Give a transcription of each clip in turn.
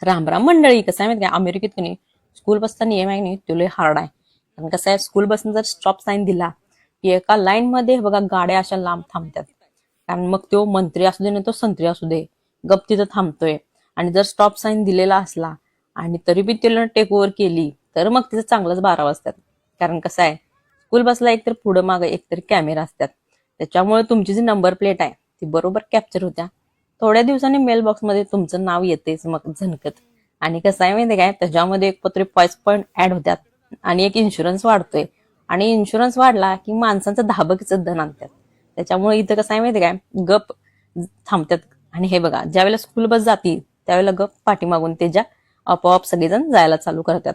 रामराम मंडळी. कसं आहे माहिती काय, अमेरिकेत की नाही स्कूल बसचा नियम आहे नाही तो लय हार्ड आहे. कारण कसं आहे, स्कूल बसनं जर स्टॉप साईन दिला की एका लाईन मध्ये बघा गाड्या अशा लांब थांबतात. कारण मग तो मंत्री असू दे ना तो संत्री असू दे, गप तिथं थांबतोय. आणि जर स्टॉप साईन दिलेला असला आणि तरी बी त्याला टेक ओव्हर केली तर मग तिचं चांगलंच 12 वाजतात. कारण कसं आहे, स्कूल बसला एकतर पुढं मागं एकतर कॅमेरा असतात, त्याच्यामुळे तुमची जी नंबर प्लेट आहे ती बरोबर कॅप्चर होत्या. थोड्या दिवसांनी मेल बॉक्समध्ये तुमचं नाव येतेच मग झणकत. आणि कसं आहे माहिती काय, त्याच्यामध्ये एक पत्र पॉइंट पण ऍड होत्यात आणि एक इन्शुरन्स वाढतोय. आणि इन्शुरन्स वाढला की माणसांचं धाबकीचं धन आणतात. त्याच्यामुळे इथं कसं आहे माहिती काय, गप थांबतात. आणि हे बघा, ज्यावेळेला स्कूल बस जाती त्यावेळेला गप पाठीमागून त्याच्या आपोआप सगळेजण जायला चालू करतात.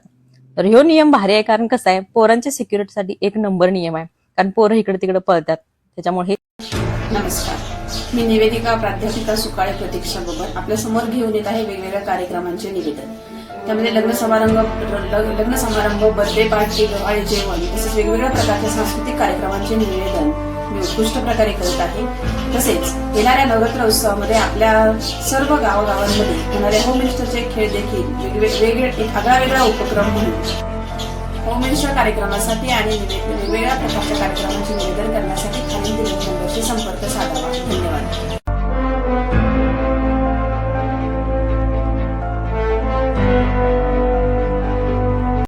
तर ह्यो नियम भारी आहे. कारण कसं आहे, पोरांच्या सिक्युरिटीसाठी एक नंबर नियम आहे. कारण पोरं इकडे तिकडे पळतात, त्याच्यामुळे हे. नमस्कार, मी निवेदिका प्राध्यापिका सुकाळे प्रतीक्षा बबर आपल्या समोर घेऊन येत आहे वेगवेगळ्या कार्यक्रमांचे निवेदन. त्यामध्ये लग्न समारंभ, बर्थडे पार्टी, दिवाळी जेवण तसेच वेगवेगळ्या प्रकारच्या सांस्कृतिक कार्यक्रमांचे निवेदन मी उत्कृष्ट प्रकारे करत आहे. तसेच येणाऱ्या नवरात्र उत्सवामध्ये आपल्या सर्व गावागावांमध्ये होणाऱ्या होम मिनिस्टरचे खेळ देखील वेगवेगळे एक आगळावेगळा उपक्रम म्हणून होम मिनिस्टर कार्यक्रमासाठी आणि वेगवेगळ्या प्रकारच्या कार्यक्रमांचे निवेदन करण्यासाठी खालील नंबरशी संपर्क साधावा.